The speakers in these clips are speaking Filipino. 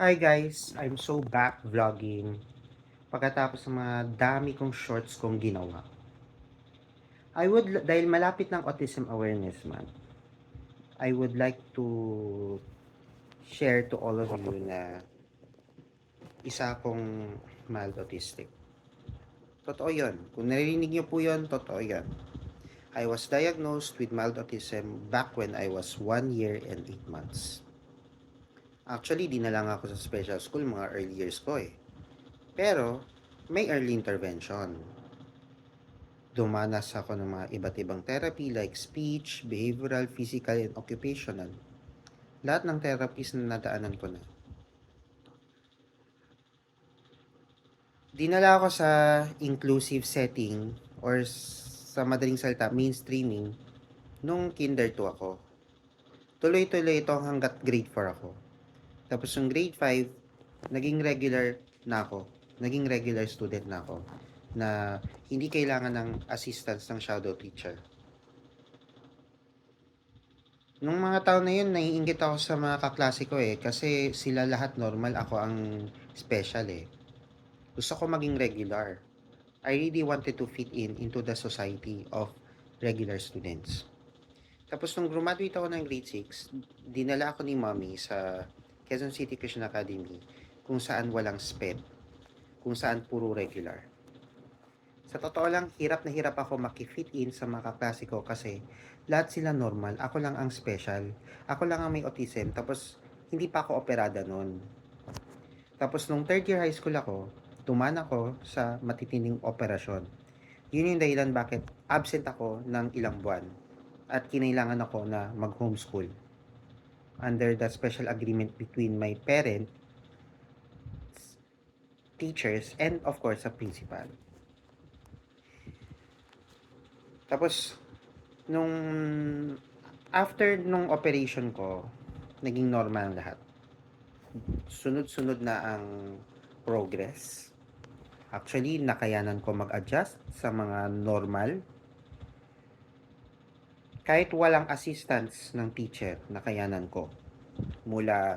Hi guys, I'm so back vlogging pagkatapos ng mga dami kong shorts kong ginawa. Dahil malapit ng Autism Awareness Month, I would like to share to all of you na isa akong mild autistic. Totoo yun. Kung narinig niyo po yun, totoo yun. I was diagnosed with mild autism back when I was 1 year and 8 months. Actually, di na lang ako sa special school mga early years ko eh. Pero, may early intervention. Dumanas ako ng mga iba't ibang therapy like speech, behavioral, physical, and occupational. Lahat ng therapies na nadaanan ko na. Dinala ako sa inclusive setting or sa madaling salita, mainstreaming nung kinder 2 ako. Tuloy-tuloy ito hanggat grade 4 ako. Tapos yung grade 5, naging regular na ako. Naging regular student na ako na hindi kailangan ng assistance ng shadow teacher. Nung mga taon na yun, naiinggit ako sa mga kaklase ko eh. Kasi sila lahat normal, ako ang special eh. Gusto ko maging regular. I really wanted to fit in into the society of regular students. Tapos nung graduate ako ng grade 6, dinala ako ni mommy sa Quezon City Christian Academy kung saan walang SPED, kung saan puro regular. Sa totoo lang, hirap na hirap ako makifit in sa mga kaklase ko kasi lahat sila normal, ako lang ang special. Ako lang ang may autism, tapos hindi pa ako operada noon. Tapos nung third year high school ako, tuman ako sa matitinding operasyon. Yun yung dahilan bakit absent ako ng ilang buwan at kinailangan ako na mag-homeschool under the special agreement between my parent, teachers, and of course, sa principal. Tapos, nung after nung operation ko, naging normal ang lahat. Sunod-sunod na ang progress. Actually, nakayanan ko mag-adjust sa mga normal. Kahit walang assistance ng teacher, nakayanan ko. Mula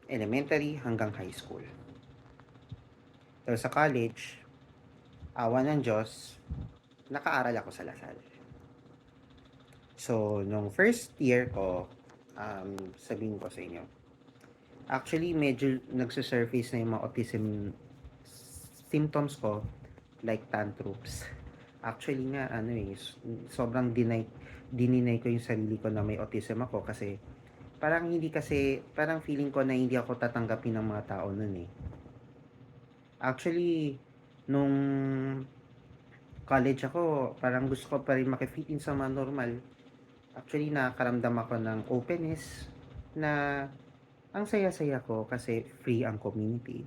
elementary hanggang high school. Pero sa college, awa ng Diyos, nakaaral ako sa Lasal. So, nung first year ko, sabihin ko sa inyo, actually medyo nagsusurface na yung mga autism symptoms ko like tantrums. Actually nga sobrang dininay ko yung sarili ko na may autism ako kasi parang feeling ko na hindi ako tatanggapin ng mga tao nun eh. Actually, nung college ako, parang gusto ko pa rin makifit in sa mga normal. Actually, nakakaramdam ako ng openness na ang saya-saya ko kasi free ang community.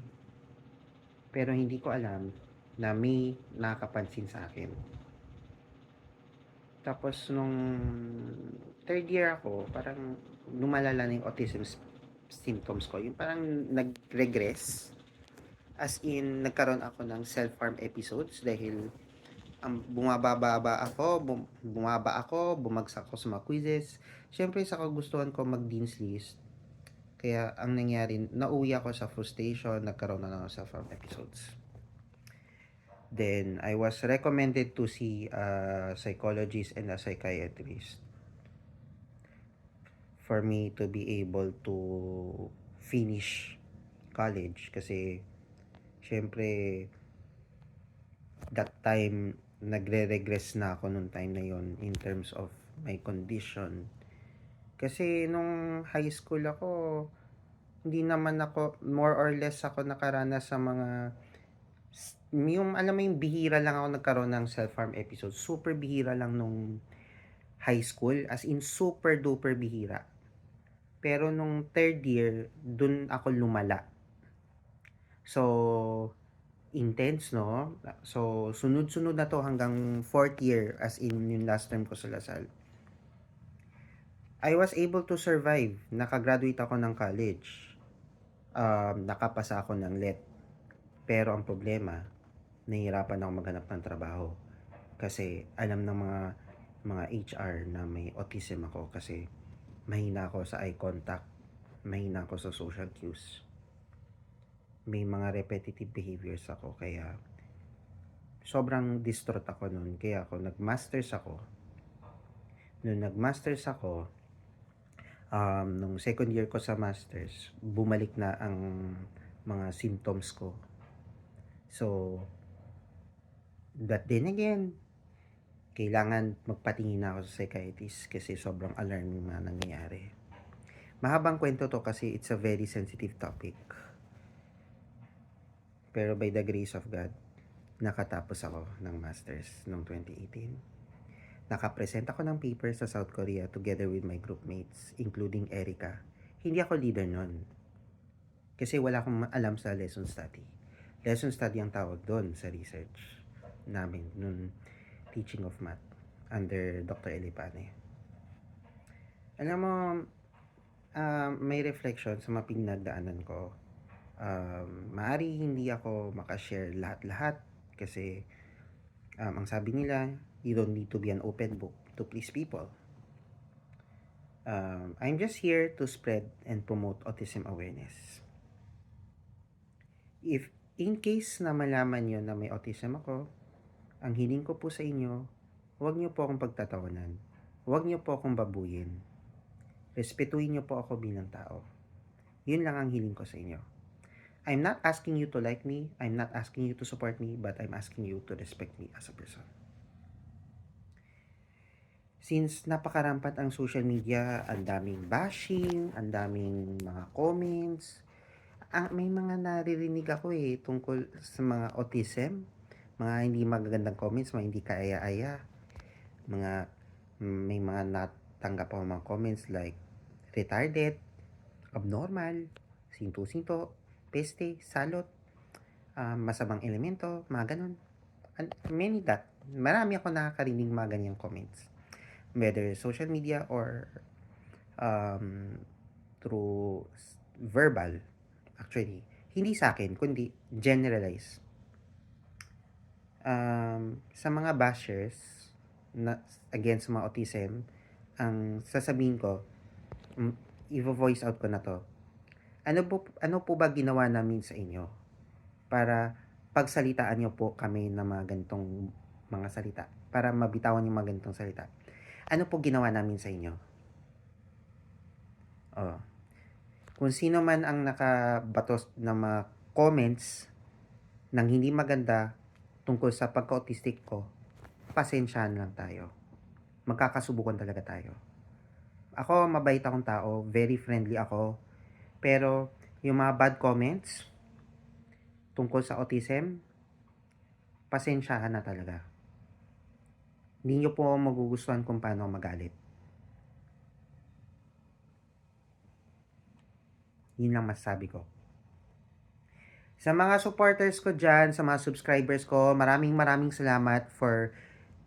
Pero hindi ko alam na may nakakapansin sa akin. Tapos nung third year ako, parang lumalala na yung autism symptoms ko. Yung parang nag-regress. As in, nagkaroon ako ng self-harm episodes dahil bumaba ako, bumagsak ako sa mga quizzes. Siyempre, sa kagustuhan ko mag-dean's list. Kaya, ang nangyari, nauwi ako sa frustration, nagkaroon na ng self-harm episodes. Then, I was recommended to see a psychologist and a psychiatrist for me to be able to finish college kasi syempre that time nagre-regress na ako nung time na yon in terms of my condition kasi nung high school ako hindi naman ako more or less ako nakaranas sa mga yung alam mo yung bihira lang ako nagkaroon ng self-harm episode, super bihira lang nung high school, as in super duper bihira. Pero nung third year, dun ako lumala. So, intense, no? So, sunod-sunod na to hanggang fourth year, as in yung last term ko sa Lasal. I was able to survive. Nakagraduate ako ng college. Nakapasa ako ng LET. Pero ang problema, nahihirapan ako maghanap ng trabaho. Kasi alam ng mga HR na may autism ako kasi mahina ako sa eye contact, mahina ako sa social cues. may mga repetitive behaviors ako kaya sobrang distraught ako nun. Kaya ako nag-masters ako. Nung nag-masters ako, nung second year ko sa masters, bumalik na ang mga symptoms ko. So, but then again, kailangan magpatingin na ako sa psychiatrist kasi sobrang alarming na nangyayari. Mahabang kwento to kasi it's a very sensitive topic. Pero by the grace of God, nakatapos ako ng masters noong 2018. Nakapresent ako ng paper sa South Korea together with my groupmates, including Erica. Hindi ako leader nun. Kasi wala akong alam sa lesson study. Lesson study ang tawag doon sa research namin noon teaching of math under Dr. Elipane. Alam mo, may reflection sa mga pinagdaanan ko. Maari hindi ako makashare lahat-lahat kasi ang sabi nila, you don't need to be an open book to please people. I'm just here to spread and promote autism awareness. If in case na malaman nyo na may autism ako, ang hiling ko po sa inyo, huwag nyo po akong pagtatawanan. Huwag nyo po akong babuyin. Respetuhin nyo po ako bilang tao. Yun lang ang hiling ko sa inyo. I'm not asking you to like me, I'm not asking you to support me, but I'm asking you to respect me as a person. Since napakarampat ang social media, ang daming bashing, ang daming mga comments, may mga naririnig ako tungkol sa mga autism, mga hindi magagandang comments, mga hindi kaaya-aya, may mga natanggap ako mga comments like retarded, abnormal, sinto-sinto, peste, salot, masamang elemento, mga ganun. Many that. Marami ako nakakarinig mga ganyang comments. Whether social media or through verbal. Actually, hindi sa akin, kundi generalize. Sa mga bashers na against mga autism, ang sasabihin ko, i-voice out ko na to. Ano po ba ginawa namin sa inyo para pagsalitaan nyo po kami ng mga ganitong mga salita? Para mabitawan yung mga ganitong salita. Ano po ginawa namin sa inyo? Kung sino man ang nakabatos ng mga comments ng hindi maganda tungkol sa pagka-autistic ko, pasensyahan lang tayo. Magkakasubukan talaga tayo. Ako, mabait akong tao, very friendly ako, pero yung mga bad comments tungkol sa autism, pasensyahan na talaga. Hindi nyo po magugustuhan kung paano magalit. Yun lang masasabi ko. Sa mga supporters ko dyan, sa mga subscribers ko, maraming salamat for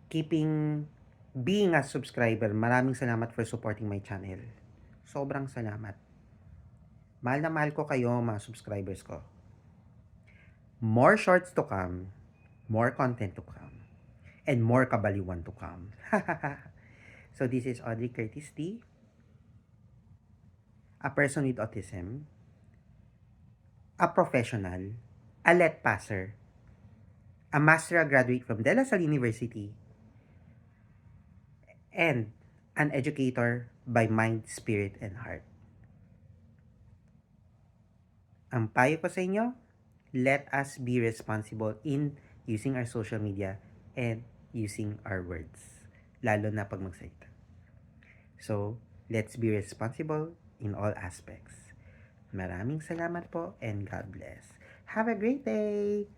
being a subscriber. Maraming salamat for supporting my channel. Sobrang salamat. Mahal na mahal ko kayo, mga subscribers ko. More shorts to come, more content to come, and more kabaliwan to come. So this is Audrey Curtis D, a person with autism, a professional, a let passer, a master graduate from De La Salle University, and an educator by mind, spirit, and heart. Ang payo ko sa inyo, let us be responsible in using our social media and using our words, lalo na pag magsalita. So, let's be responsible in all aspects. Maraming salamat po and God bless. Have a great day!